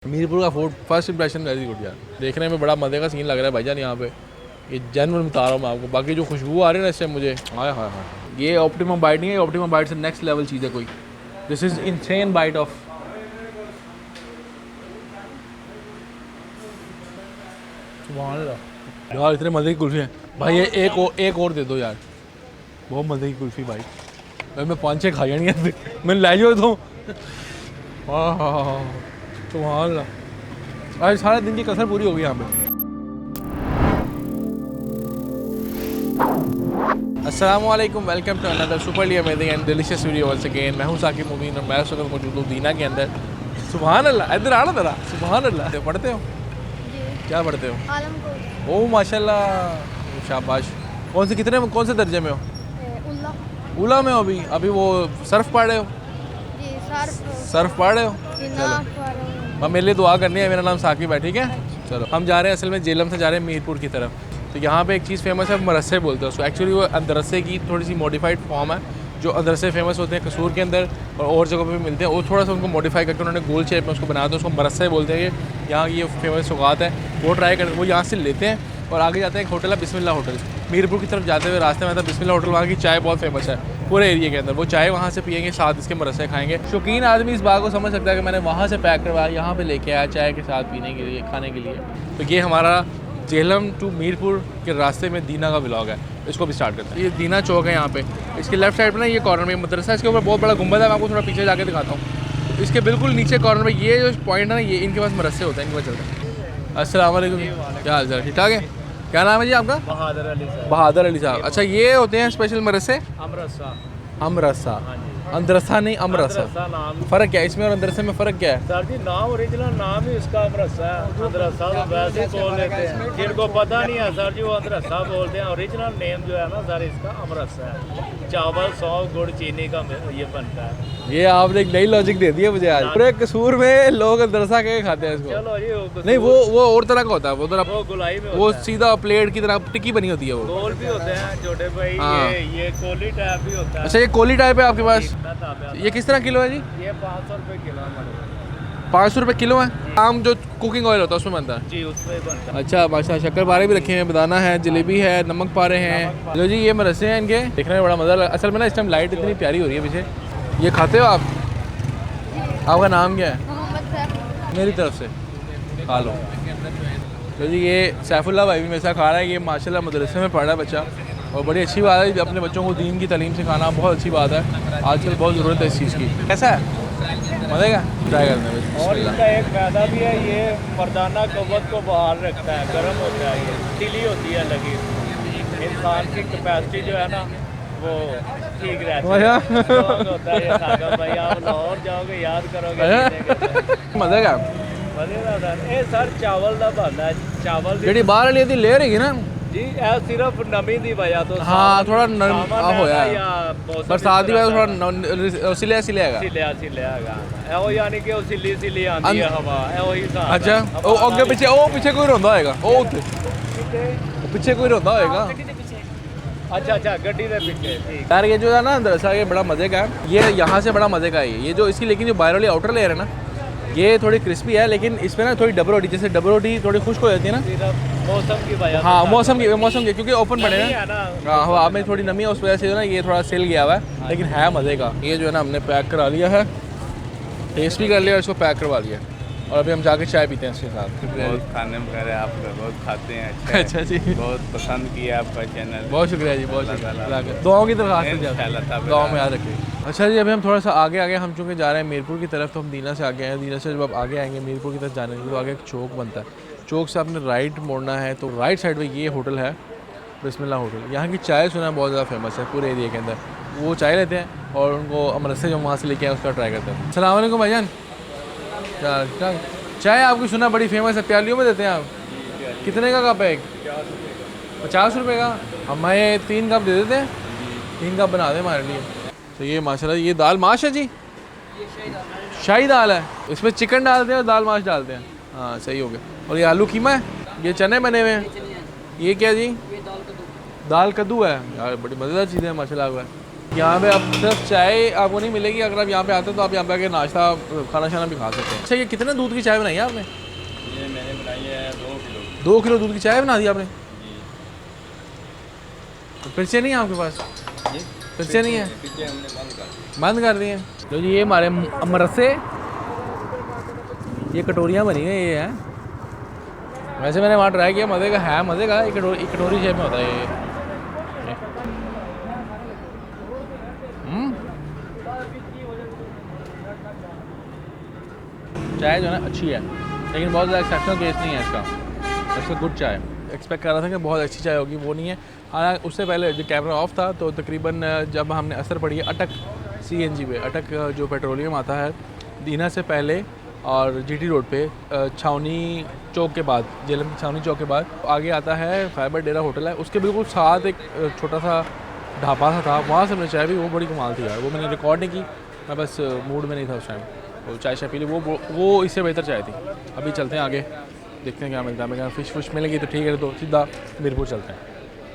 मीरपुर का food first impression very good यार, देखने में बड़ा मज़े का सीन लग रहा है भाईजान। यहाँ पे ये जेन्युइन बता रहा हूँ मैं आपको। बाकी जो खुशबू आ रही है ना इससे मुझे हाय हाय हाय, ये ऑप्टिमम बाइट नहीं है, ऑप्टिमम बाइट से नेक्स्ट लेवल चीज़ है कोई। This is insane bite of यार, इतने मज़े की कुल्फ़ी है भाई। ये एक और दे दो यार, बहुत मज़े की कुल्फ़ी भाई। भाई मैं 5-6 खाई नहीं है, मैंने लै जाओ तो सुभान अल्लाह। आज सारे दिन की कसर पूरी हो गई यहाँ पे। अस्सलाम वालेकुम, welcome to another superly amazing and delicious video once again. मैं हूँ साकिब मोबीन और मैं इस वक्त मौजूद हूँ दीना के अंदर। सुभान अल्लाह, इधर आना जरा। सुभान अल्लाह, पढ़ते हो? क्या पढ़ते हो? ओह माशाल्लाह, शाबाश। कौन से दर्जे में हो? उला में हो अभी? अभी वो सर्फ पढ़ रहे हो? सर्फ पढ़ रहे हो? चलो मेरे लिए दुआ करनी है। मेरा नाम साकिब है, ठीक है? चलो हम जा रहे हैं, असल में जेलम से जा रहे हैं मीरपुर की तरफ। तो यहाँ पे एक चीज़ फेमस है, मरस्से बोलते हैं उसको। एक्चुअली वो अंदरसे की थोड़ी सी मॉडिफाइड फॉर्म है। जो अंदरसे फेमस होते हैं कसूर के अंदर और जगहों पे भी मिलते हैं, वो थोड़ा सा उनको मॉडिफाई करके उन्होंने गोल शेप में उसको बनाया था, उसको मरस्से बोलते हैं। यहाँ ये फेमस सौगात है, वो ट्राई कर, वो यहाँ से लेते हैं और आगे जाते हैं। एक होटल है बिस्मिल्लाह होटल, मीरपुर की तरफ जाते हुए रास्ते में था बिस्मिल्लाह होटल। वहाँ की चाय बहुत फेमस है पूरे एरिया के अंदर। वो चाय वहाँ से पियेंगे, साथ इसके मरस्से खाएंगे। शौकीन आदमी इस बात को समझ सकता है कि मैंने वहाँ से पैक करवाया, यहाँ पे लेके आया चाय के साथ पीने के लिए, खाने के लिए। तो ये हमारा जेहलम टू मीरपुर के रास्ते में दीना का व्लॉग है। इसको भी स्टार्ट करते हैं। ये दीना चौक है यहाँ पे, इसके लेफ्ट साइड पे ना ये कॉर्नर में मदरसा है, इसके ऊपर बहुत बड़ा गुंबद है। मैं आपको थोड़ा पीछे जाके दिखाता हूँ। इसके बिल्कुल नीचे कॉर्नर में ये जो पॉइंट है ना, ये इनके पास मरस्से होते हैं, इनके पास चलते हैं। अस्सलाम वालेकुम, क्या हाल चाल? ठीक ठाक है? क्या नाम है जी आपका? बहादुर अली साहब। अच्छा, ये होते हैं स्पेशल मरस्से? अमरस्सा, अंदरसा नहीं अमरस्सा। फ़र्क क्या है इसमें और अंदरसे में? फ़र्क क्या है सर जी? नाम ओरिजिनल नाम ही इसका अमरस्सा है। अंदरसा तो वैसे बोल लेते हैं, जिनको पता नहीं है सर जी वो अंदरसा बोलते हैं। ओरिजिनल नेम जो है ना सर इसका अमरस्सा है। चावल, सौंफ, गुड़, चीनी का ये बनता है। ये आपने एक नई लॉजिक दे दी है मुझे आज। पूरे कसूर में लोग अंदरसा के खाते हैं इसको। चलो जी, नहीं वो और तरह का होता है। वो गुलाई में वो सीधा प्लेट की तरह टिक्की बनी होती है। वो गोल भी होते हैं छोटे भाई। ये कोली टाइप भी होता है। अच्छा, ये कोली टाइप है आपके पास? ये किस तरह किलो है जी? ये 500 रुपये किलो है। 500 रुपये किलो है। आम जो कुकिंग ऑयल होता है उसमें बनता है जी, उसमें बनता है। अच्छा माशा, शक्कर पारे भी रखे हैं, बेदाना है, जलेबी है, नमक पारे हैं। जो जी ये मरस्से हैं इनके, देखने में बड़ा मज़ा लगा। असल में ना इस टाइम लाइट इतनी प्यारी हो रही है पीछे। ये खाते हो आप? आपका नाम क्या है? मेरी तरफ से खा लो। तो जी ये सैफुल्ला भाई भी मेरे साथ खा रहा है। ये माशाल्लाह मदरसे में पढ़ रहा है बच्चा, और बड़ी अच्छी बात है अपने बच्चों को दीन की तालीम सिखाना, बहुत अच्छी बात है। आजकल बहुत ज़रूरत है इस चीज़ की। कैसा है? मज़े का? ट्राई करते हैं। और इसका एक फ़ायदा भी है, ये मर्दाना क़ुव्वत को बहाल रखता है, गर्म होता है, ये चिली होती है लगी। इंसान की कैपेसिटी जो है ना वो ठीक रहती है। होता है ये सागा भाई, आप लाहौर जाओगे याद करोगे। मज़े का? मज़ेदार ये सर चावल का बनता है। चावल जी बाहर वाली यदि ले रही ना जी, सिर्फ नमी दी वजह तो हाँ थोड़ा नरम होया है। बरसात की वजह थोड़ा सिलिया यानी कि सिली आंदी है हवा वही हिसाब। अच्छा, ओ आगे पीछे, ओ पीछे कोई रोंदा होएगा, ओ पीछे कोई रोंदा होएगा। अच्छा, गड्डी के पीछे। ठीक यार ये जो है ना अंदरसा, ये बड़ा मज़े का है। ये यहाँ से बड़ा मज़े का है ये जो इसकी, लेकिन जो बाहर वाली आउटर लेयर है ना, ये थोड़ी क्रिस्पी है, लेकिन इसमें ना थोड़ी डबल रोटी, जैसे डबल रोटी थोड़ी खुश्क हो जाती है ना मौसम की वजह। हाँ मौसम की, क्योंकि ओपन पड़े ना, हाँ हवा में थोड़ी नमी है, उस वजह से जो ना ये थोड़ा सेल गया हुआ है, लेकिन है मज़े का। ये जो है ना हमने पैक करा लिया है, टेस्ट भी कर लिया और इसको पैक करवा लिया, और अभी हम जाके चाय पीते हैं इसके साथ। बहुत खाने में कह रहे हैं, आप बहुत खाते हैं। अच्छा जी, बहुत पसंद किया आपका चैनल, बहुत शुक्रिया जी, बहुत शुक्रिया। दुआओं की दरख्वास्त, दुआओं में याद रखिए। अच्छा जी, अभी हम थोड़ा सा आगे हम चूँकि जा रहे हैं मीरपुर की तरफ, तो हम दीना से आगे हैं। दीना से जब आप आगे आएंगे मीरपुर की तरफ जाने के लिए, तो आगे एक चौक बनता है। चौक से आपने राइट मोड़ना है, तो राइट साइड में ये होटल है बिस्मिल्लाह होटल। यहाँ की चाय सुना है बहुत ज़्यादा फेमस है पूरे एरिया के अंदर। वो चाय लेते हैं और उनको अमरस्से जो वहाँ से लेके आए उसका ट्राई करते हैं। अस्सलाम वालेकुम भाईजान, क्या चाय आपकी सुना बड़ी फेमस है, प्यालियों में देते हैं आप? कितने का कप है? एक 50 रुपये का। हमें 3 कप दे देते हैं, 3 कप बना दें हमारे लिए। तो ये माशाल्लाह ये दाल माश है जी, शाही दाल है। इसमें चिकन डालते हैं और दाल माश डालते हैं। हाँ सही हो गया। और ये आलू कीमा है, ये चने बने हुए हैं। ये क्या जी? दाल कद्दू है यार, बड़ी मज़ेदार चीज़ है माशाल्लाह। यहाँ पे अब सिर्फ चाय आपको नहीं मिलेगी, अगर आप यहाँ पे आते हो तो आप यहाँ पे आके नाश्ता खाना शाना भी खा सकते हैं। अच्छा, ये कितने दूध की चाय बनाई है आपने? ये मैंने बनाई है 2 किलो। 2 किलो दूध की चाय बना दी आपने? तो पिरचे नहीं है आपके पास? पिरचे नहीं है? बंद कर दिए। तो जी ये हमारे अमरस्से, ये कटोरियाँ बनी हैं ये हैं। वैसे मैंने वहाँ ट्राई किया, मज़े का है, मज़े का। एक कटोरी शेप में होता है ये। चाय जो है ना अच्छी है, लेकिन बहुत ज़्यादा एक्सेप्शनल केस नहीं है इसका। इट्स गुड चाय। एक्सपेक्ट कर रहा था कि बहुत अच्छी चाय होगी, वो नहीं है। हालांकि उससे पहले जब कैमरा ऑफ था तो तकरीबन जब हमने असर पड़ी है अटक CNG पे, अटक जो पेट्रोलियम आता है दीना से पहले और GT रोड पे छावनी चौक के बाद, जेलम छावनी चौक के बाद आगे आता है फाइबर डेरा होटल है, उसके बिल्कुल साथ एक छोटा सा ढाबा सा था, वहाँ से मैंने चाय भी, वो बड़ी कमाल थी यार। वो मैंने रिकॉर्ड नहीं की, मैं बस मूड में नहीं था उस टाइम, वो चाय पी ली, वो इससे बेहतर चाय थी। अभी चलते हैं आगे, देखते हैं क्या मिलता है। मैं फ़िश वुश मिलेगी तो ठीक है, तो सीधा मीरपुर चलते हैं।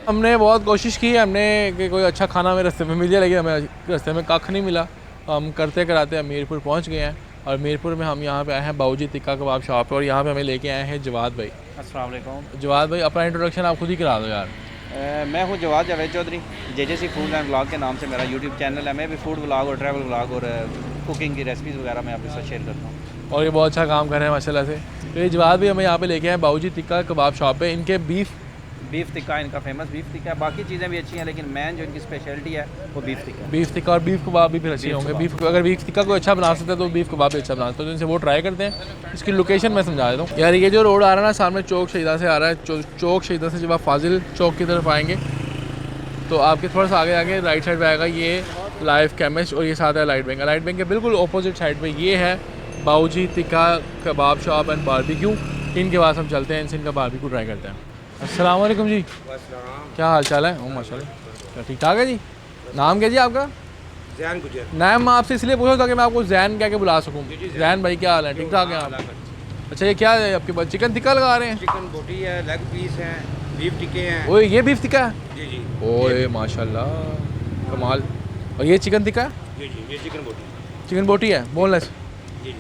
हमने बहुत कोशिश की हमने कि कोई अच्छा खाना हमें रास्ते में मिल जाए, लेकिन हमें रास्ते में कख नहीं मिला। हम करते कराते हम मीरपुर पहुँच गए हैं, और मीरपुर में हम यहाँ पे आए हैं बाऊ जी तिक्का कबाब शॉप पे, और यहाँ पे हमें लेके आए हैं जवाद भाई। अस्सलाम वालेकुम। जवाद भाई, अपना इंट्रोडक्शन आप खुद ही करा दो यार। मैं हूँ Jawad Javed Chaudhry. JJC food and vlog के नाम से मेरा YouTube चैनल है। मैं भी फूड व्लॉग और ट्रैवल व्लॉग और कुकिंग की रेसिपीज़ वगैरह मैं आपके साथ शेयर करता हूँ, और ये बहुत अच्छा काम कर रहे हैं माशाल्लाह से। तो ये जवाद भी हमें यहाँ पे लेके आए बाऊ जी तिक्का कबाब शॉप पे। इनके बीफ टिक्का इनका फेमस बीफ टिक्का है। बाकी चीज़ें भी अच्छी हैं, लेकिन मेन जो इनकी स्पेशलिटी है वो बीफ टिक्का और बीफ कबाब भी फिर अच्छे होंगे। अगर बीफ टिक्का कोई अच्छा बना सकता है तो बीफ कबाब भी अच्छा बना सकता है, तो इनसे वो ट्राई करते हैं। इसकी लोकेशन मैं समझा देता हूँ यार। ये जो रोड आ रहा है ना सामने चौक शहीदा से आ रहा है, चौक शहीदा से जब आप फाजिल चौक की तरफ आएंगे तो आपके थोड़ा सा आगे राइट साइड पे आएगा ये लाइफ केमिस्ट, और ये साथ है लाइट बैंक। लाइट बैंक के बिल्कुल अपोजिट साइड पे ये है बाऊ जी तिक्का कबाब शॉप एंड बारबेक्यू। इनके पास हम चलते हैं, इनसे इनका बारबेक्यू ट्राई करते हैं। अस्सलाम वालेकुम जी, क्या हाल चाल है? माशाल्लाह ठीक ठाक है जी। नाम क्या जी आपका? ज़ैन गुजर। नाम मैं आपसे इसलिए पूछा ताकि मैं आपको ज़ैन कह के बुला सकूँ। ज़ैन भाई क्या हाल है? ठीक ठाक है आप? अच्छा, ये क्या है आपके पास? चिकन टिक्का लगा रहे हैं? चिकन बोटी है, लेग पीस है, बीफ टिक्के हैं। ओए ये बीफ टिक्का है? जी जी। ओए माशाल्लाह कमाल। और ये चिकन टिक्का? जी जी, ये चिकन बोटी। चिकन बोटी है बोनलेस? जी जी।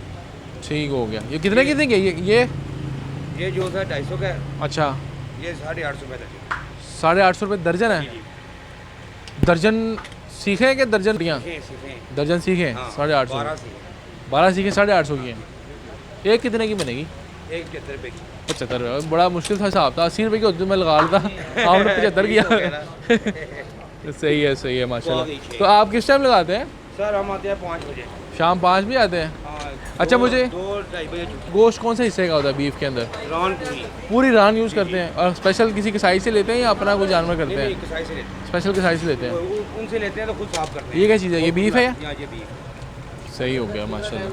ठीक हो गया। ये कितने की देंगे ये जो था 250 का है। अच्छा, ये 850 रुपये दर्जन। 850 रुपये दर्जन है? दर्जन सीखे हैं कि दर्जन? सीखें। दर्जन सीखे? हाँ, 850। 12 सीखे 850 की हैं। एक कितने की बनेगी? एक 75 रुपये की। 75? बड़ा मुश्किल था हिसाब था। 80 रुपये की होती तो मैं लगा लेता, आपने 75 किया। सही है माशाल्लाह। तो आप किस टाइम लगाते हैं? सर हम आते हैं 5 बजे। शाम 5 बजे आते हैं? हाँ। अच्छा, मुझे 2-2:30 बजे छुट्टी। गोश्त कौन से हिस्से का होता है बीफ के अंदर? रान पूरी रान यूज़ करते हैं? और स्पेशल किसी कसाई से लेते हैं या अपना कोई जानवर करते हैं? कसाई से लेते हैं। स्पेशल कसाई से लेते हैं? उनसे लेते हैं तो खुद साफ करते हैं। ये क्या चीज़ है? ये बीफ है? ये बीफ। सही हो गया माशाल्लाह।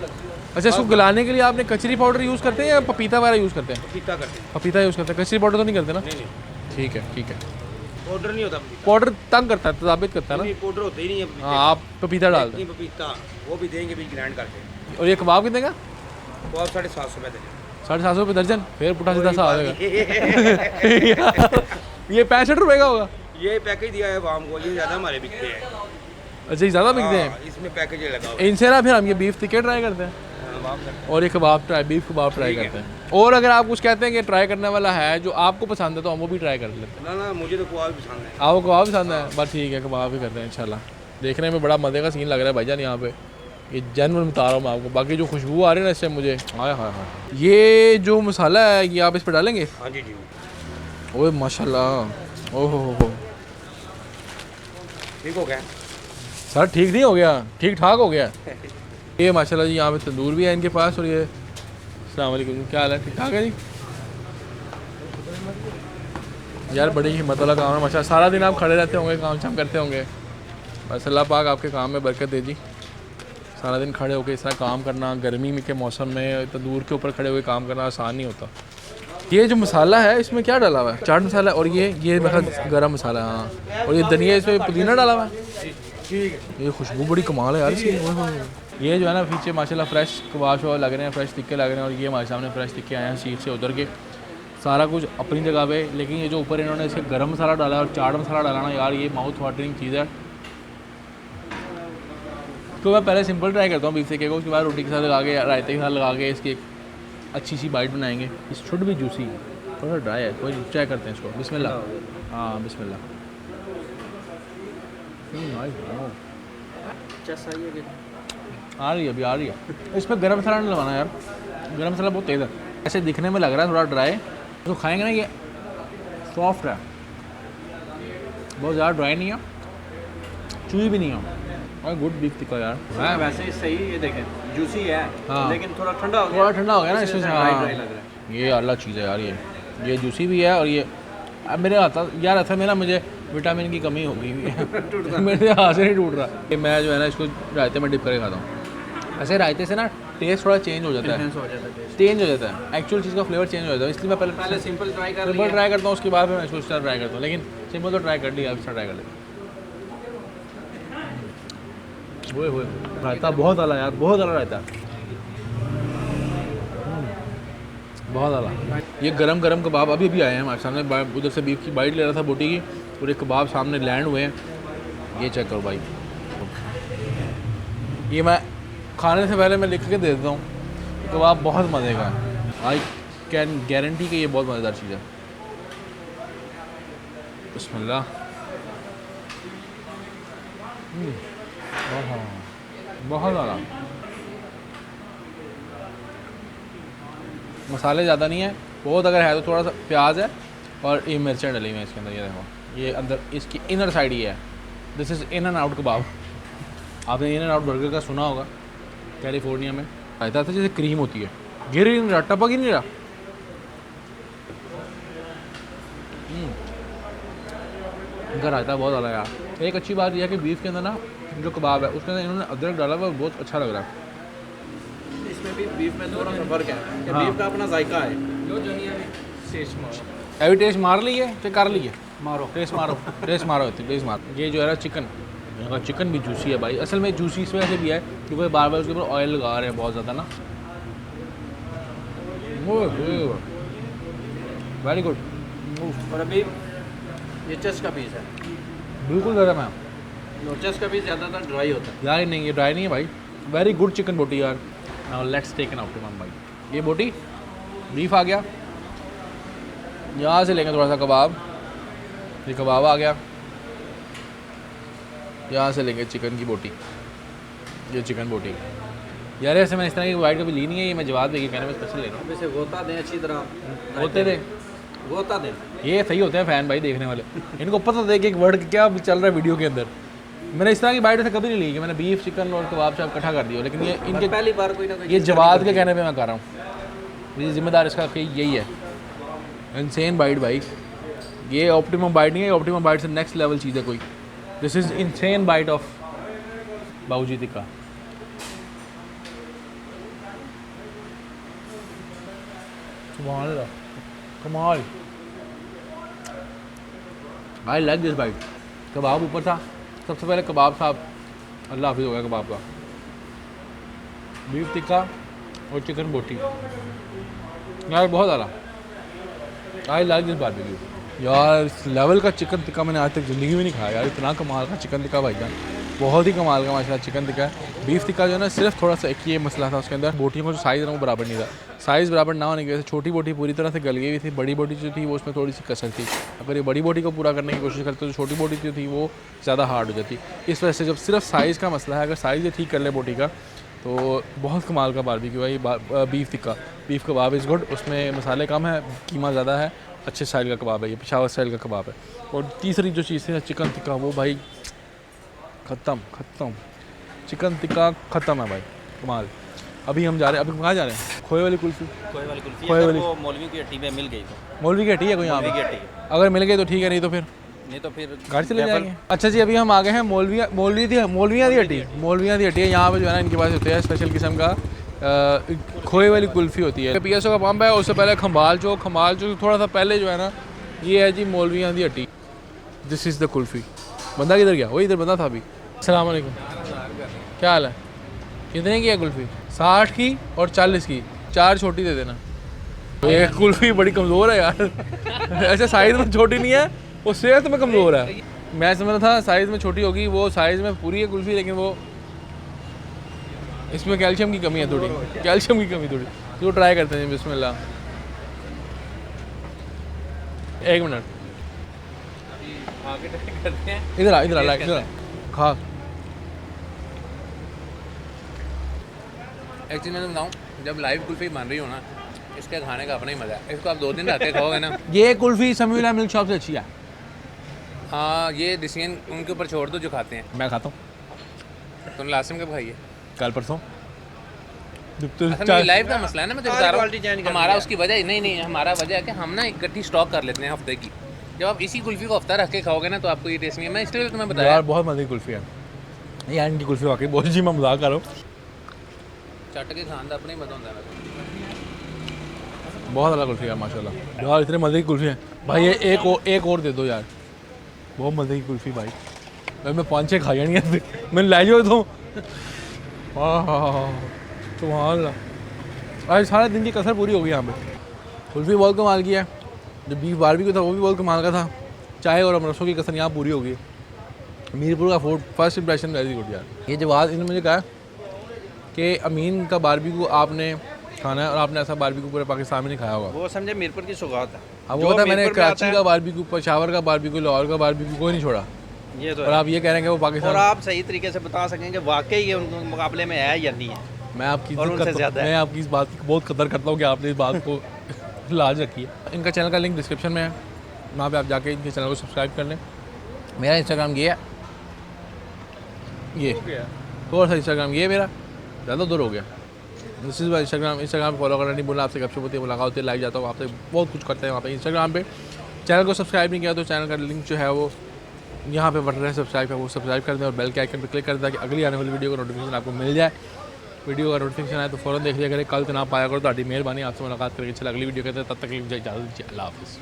अच्छा, इसको गलाने के लिए आपने कचरी पाउडर यूज़ करते हैं या पपीता वगैरह यूज़ करते हैं? पपीता करते हैं। पपीता यूज़ करते हैं, कचरी पाउडर तो नहीं करते ना? नहीं। ठीक है। पाउडर नहीं होता। पाउडर तंग करता है, तदाबित करता है ना? नहीं, पाउडर होता ही नहीं है। हाँ, आप पपीता डालते हैं। पपीता वो भी देंगे, भी ग्राइंड करके। और ये कबाब कितने का? वो आप 750 रुपये दर्जन। 750 रुपये दर्जन? फिर पुठा सीधा सा आएगा। ये 65 रुपये का होगा? ये पैकेज दिया है वाम को, ये ज़्यादा हमारे बिकते हैं। अच्छा, ये ज़्यादा बिकते हैं? इसमें पैकेज लगा हुआ है। इनसे ना फिर हम ये बीफ टिक्के ट्राई करते हैं और ये बीफ कबाब ट्राई करते हैं। और अगर आप कुछ कहते हैं कि ट्राई करने वाला है जो आपको पसंद है तो हम वो भी ट्राई कर लेते हैं। ना मुझे तो कबाब पसंद है। आपको कबाब पसंद है? बस ठीक है, कबाब ही करते हैं इंशाल्लाह। देखने में बड़ा मज़े का सीन लग रहा है भाईजान यहाँ पे। ये जेन्युइन बता रहा हूँ मैं आपको। बाकी जो खुशबू आ रही है ना इससे मुझे हाय। ये जो मसाला है ये आप इस पर डालेंगे? हाँ जी। ओए माशाल्लाह, ओहो ठीक हो गया सर? ठीक नहीं हो गया, ठीक ठाक हो गया। ये माशाल्लाह जी, यहाँ पे तंदूर भी है इनके पास। और ये अस्सलाम वालेकुम, क्या हाल है? ठीक ठाक है जी यार। बड़ी हिम्मत वाला काम है माशाल्लाह। सारा दिन आप खड़े रहते होंगे, काम शाम करते होंगे। बस अल्लाह पाक आपके काम में बरकत दे जी। सारा दिन खड़े होकर इस तरह काम करना, गर्मी में के मौसम में तंदूर के ऊपर खड़े होकर काम करना आसान नहीं होता। ये जो मसाला है इसमें क्या डाला हुआ है? चाट मसाला। और ये मतलब गरम मसाला है। हाँ, और ये धनिया, इसमें पुदीना डाला हुआ है। ये खुशबू बड़ी कमाल है यार इसकी। ये जो है ना पीछे माशाल्लाह फ्रेश कबाब शबाब लग रहे हैं, फ्रेश टिक्के लग रहे हैं। और ये हमारे सामने फ्रेश टिक्के आए हैं सीट से उधर के। सारा कुछ अपनी जगह पे, लेकिन ये जो ऊपर इन्होंने इसके गरम मसाला डाला और चाट मसाला डाला ना यार, ये माउथ वाटरिंग चीज़ है। तो मैं पहले सिंपल ट्राई करता हूँ बीफ टिक्के को, उसके बाद रोटी के साथ लगा के, रायते के साथ लगा के इसकी एक अच्छी सी बाइट बनाएंगे। इस शुड भी जूसी, थोड़ा ड्राई है, कोई चेक करते हैं इसको। बिस्मिल्लाह। हाँ बिस्मिल्लाह। आ रही है अभी, आ रही है। इसमें गरम मसाला नहीं लगाना यार, गरम मसाला बहुत तेज़ है। ऐसे दिखने में लग रहा है थोड़ा ड्राई, तो खाएंगे ना ये सॉफ्ट है, बहुत ज़्यादा ड्राई नहीं है, चूई भी नहीं है। और गुड बीफ टिक्का यार। हाँ वैसे ही सही, ये देखें जूसी है। हाँ। लेकिन थोड़ा ठंडा हो गया, थोड़ा ठंडा हो गया ना इसमें से। ड्राई हाँ ड्राई लग रहा है। ये अल्लाह चीज़ है यार, ये जूसी भी है। और ये अब मेरे आता यार ऐसा में ना मुझे विटामिन की कमी हो गई है मेरे हाथ से नहीं टूट रहा। ये मैं जो है ना इसको रायते में डिप करके खाता हूँ। ऐसे रायते से ना टेस्ट थोड़ा चेंज हो जाता है, चेंज हो जाता है, एक्चुअल चीज़ का फ्लेवर चेंज हो जाता है। इसलिए मैं पहले सिंपल ट्राई कर सिंपल ट्राई करता हूँ, उसके बाद मैं इसको इस तरह ट्राई करता हूँ। लेकिन सिंपल तो ट्राई कर लिया, अब ट्राई कर लेते। वो रायता बहुत आला यार, बहुत आला रायता, बहुत आला। ये गरम गरम कबाब अभी अभी आए हैं हमारे सामने। उधर से बीफ की बाइट ले रहा था बोटी की, और एक कबाब सामने लैंड हुए हैं। ये चेक करो भाई, ये मैं खाने से पहले मैं लिख के दे देता हूँ। कबाब बहुत मज़े का है, आई कैन गारंटी कि ये बहुत मज़ेदार चीज़ है। बिस्मिल्लाह। बहुत ज़्यादा मसाले ज़्यादा नहीं है, बहुत अगर है तो थोड़ा सा प्याज है और ये मिर्चें डली हुई हैं इसके अंदर। ये देखो, ये अंदर इसकी इनर साइड ये है। This is in and out kebab. आपने इन एंड आउट बर्गर का सुना होगा, कैलिफोर्निया में रायता था जैसे क्रीम होती है, गिर ही नहीं रहा, टपक ही नहीं रहा। इनका रायता बहुत ज़्यादा यार। एक अच्छी बात यह है कि बीफ के अंदर ना जो कबाब है उसके अंदर इन्होंने अदरक डाला हुआ, बहुत अच्छा लग रहा है। इसमें भी बीफ में थोड़ा सा फर्क है कि बीफ का अपना जायका है। अभी टेस्ट मार ली है तो कर ली है, मारो टेस्ट मारो, टेस्ट मारो, टेस्ट मारो। ये जो है ना चिकन, चिकन भी जूसी है भाई। असल में जूसी इस वजह से भी है क्योंकि बार बार उसके ऊपर ऑयल लगा रहे हैं बहुत ज़्यादा ना। Very good. और अभी ये चेस्ट का पीस है, बिल्कुल गर्म है। चेस्ट का पीस ज़्यादातर ड्राई होता है यार नहीं, ये ड्राई नहीं है भाई। वेरी गुड चिकन बोटी यार। Now let's take an optimum भाई। ये बोटी बीफ आ गया, यहाँ से लेंगे थोड़ा सा कबाब, ये कबाब आ गया। यहाँ से लेंगे चिकन की बोटी, ये चिकन बोटी। यार ऐसे मैंने इस तरह की वाइट कभी ली नहीं है, ये मैं जवाद देगी कहने में स्पेशल ले रहा हूँ। इसे गोता दें अच्छी तरह, होते थे गोता दें, ये सही होते हैं फ़ैन भाई देखने वाले, इनको पता था कि एक वर्ड क्या चल रहा है वीडियो के अंदर। मैंने इस तरह की बाइट से कभी नहीं ली कि मैंने बीफ चिकन और कबाब से इकट्ठा कर दिया, लेकिन ये इनके पहली बार कोई ना कोई ये जवाद के कहने पे मैं कर रहा हूँ। मेरी जिम्मेदार इसका यही है। इनसेन बाइट भाई, ये ऑप्टिमम बाइट नहीं है, ऑप्टिमम बाइट से नेक्स्ट लेवल चीज़ है कोई। This is insane bite of Bau ji tikka. कमाल, I like this bite. Kebab ऊपर था, सबसे पहले कबाब साहब अल्लाह हाफिज़ हो गया कबाब का। बीफ टिक्का और चिकन बोटी यार बहुत ज़्यादा। आई लाइक दिस बारबेक्यू यार। इस लेवल का चिकन टिक्का मैंने आज तक ज़िंदगी में नहीं खाया यार। इतना कमाल का चिकन टिक्का भाईजान, बहुत ही कमाल का माशाल्लाह चिकन टिक्का है। बीफ टिक्का जो है ना, सिर्फ थोड़ा सा एक ये मसला था उसके अंदर, बोटियों का जो साइज़ था वो बराबर नहीं था। साइज़ बराबर ना होने की वजह से छोटी बोटी पूरी तरह से गल गई हुई थी, बड़ी बोटी जो थी वो उसमें थोड़ी सी कसर थी। अगर ये बड़ी बोटी को पूरा करने की कोशिश करते तो छोटी बोटी जो थी वो ज़्यादा हार्ड हो जाती। इस वजह से जब सिर्फ साइज़ का मसला है, अगर साइज़ ठीक कर ले बोटी का तो बहुत कमाल का बारबेक्यू है ये। Beef tikka, beef kebab is good, उसमें मसाले कम है, कीमा ज़्यादा है, अच्छे स्टाइल का कबाब है ये, पेशावर स्टाइल का कबाब है। और तीसरी जो चीज़ है चिकन टिक्का, वो भाई ख़त्म चिकन टिक्का ख़त्म है भाई, कमाल। अभी हम जा रहे हैं, अभी कहाँ जा रहे हैं? खोए वाली कुल्फ़ी, खोए वाली कुल्फ़ी खोए वाली वो मौलवी की हट्टी में मिल गई तो मौलवी की हट्टी है कोई यहाँ पे? अगर मिल गई तो ठीक है, नहीं तो फिर घर चले जाएंगे। अच्छा जी, अभी हम आ गए हैं मौलवियाँ दी हट्टी। मौलवियाँ दी हट्टी है, यहाँ पे जो है ना इनके पास होते हैं स्पेशल किस्म का खोए वाली कुल्फ़ी होती है। PSO का पंप है, उससे पहले खंबाल चौक थोड़ा सा पहले जो है ना ये है जी मौलवियाँ दी हट्टी। This is the kulfi. बंदा किधर गया? वही इधर बंदा था अभी। अस्सलाम वालेकुम, क्या हाल है? कितने की है कुल्फ़ी? 60 की और 40 की, 4 छोटी दे देना। ये कुल्फ़ी बड़ी कमज़ोर है यार ऐसे साइज़ में छोटी नहीं है, वो सेहत में कमज़ोर है। मैं समझ रहा था साइज़ में छोटी होगी, वो साइज़ में पूरी है कुल्फ़ी, लेकिन वो इसमें कैल्शियम की कमी है थोड़ी, कैल्शियम की कमी थोड़ी। तो ट्राई करते हैं बिस्मिल्लाह। एक मिनट, आगे ट्राई करते हैं। इधर आ, इधर आ, इधर आ, खा। एक चीज़ मैं बताऊँ, जब लाइव कुल्फ़ी बन रही हो ना, इसके खाने का अपना ही मज़ा है। इसको आप 2 दिन रख के खाओगे ना। ये कुल्फ़ी समीला मिल्क शॉप से अच्छी है। हाँ, ये डिसीजन उनके ऊपर छोड़ दो जो खाते हैं। मैं खाता हूँ। तुमने लास्ट टाइम कब खाई है? कल परसों। लाइव का मसला है ना, मैं तो बता रहा हूँ। हमारा उसकी वजह नहीं, हमारा वजह है कि हम ना इकट्ठी स्टॉक कर लेते हैं हफ्ते की। जब आप इसी कुल्फ़ी को हफ्ता रख के खाओगे ना, तो आपको ये टेस्ट नहीं है। मैं इसलिए तुम्हें बताया यार बहुत मज़े की कुल्फ़ी है यार, इनकी कुल्फ़ी वाकई बहुत। जी मैं मजाक कर रहा हूँ। चट के खान का अपना ही मजा होता है। बहुत अलग कुल्फ़ी है माशाल्लाह यार, इतने मज़े की कुल्फ़ी है भाई। ये एक और दे दो यार, बहुत मज़े की कुल्फ़ी भाई। भाई मैं 5-6 खा जानी है, मैंने लै जाओ तो। हाँ सुभान अल्लाह, आज सारे दिन की कसर पूरी हो गई यहाँ पे। कुल्फ़ी बहुत कमाल की है, जो बीफ बारबेक्यू था वो भी बहुत कमाल का था। चाय और अमरसों की कसर यहाँ पूरी हो गई। मीरपुर का food first impression very good यार। ये जवाद इन्होंने मुझे कहा कि अमीन का बारबेक्यू आपने खाना है और आपने ऐसा बारबेक्यू पूरे पाकिस्तान में नहीं खाया होगा। वो समझे मीरपुर की सौगात है। अब वो था, मैंने कराची का बारबेक्यू, पेशावर का बारबेक्यू, लाहौर का बारबेक्यू कोई नहीं छोड़ा। ये तो और आप ये कह रहे हैं कि वो पाकिस्तान, और आप सही तरीके से बता सकें कि वाकई ये उनके मुकाबले में है या नहीं है। मैं आपकी मैं आपकी इस बात की बहुत कदर करता हूँ कि आपने इस बात को लाज रखी है। इनका चैनल का लिंक डिस्क्रिप्शन में है, वहाँ पे आप जाके इनके चैनल को सब्सक्राइब कर लें। मेरा इंस्टाग्राम ये है, ये थोड़ा सा इंस्टाग्राम ये मेरा ज़्यादा दूर हो गया। This is my Instagram follow करना नहीं बोला। आपसे गपशप होती है, मुलाकात होती है, लाइव जाता हूँ, आपसे बहुत कुछ करते हैं वहाँ पे इंस्टाग्राम पे। चैनल को सब्सक्राइब नहीं किया तो चैनल का लिंक जो है वो यहाँ पे बटन है सब्सक्राइब है, वो सब्सक्राइब कर दें और बेल के आइकन पे क्लिक कर दें ताकि अगली आने वाली वीडियो का नोटिफिकेशन आपको मिल जाए। वीडियो का नोटिफिकेशन आए तो फ़ौरन देख लिया करें। कल तो ना पाया करो, तो मेहरबानी। आपसे मुलाकात करके चला अगली वीडियो कहते हैं, तब तक इजाज़त दीजिए। अल्लाह हाफ़िज़।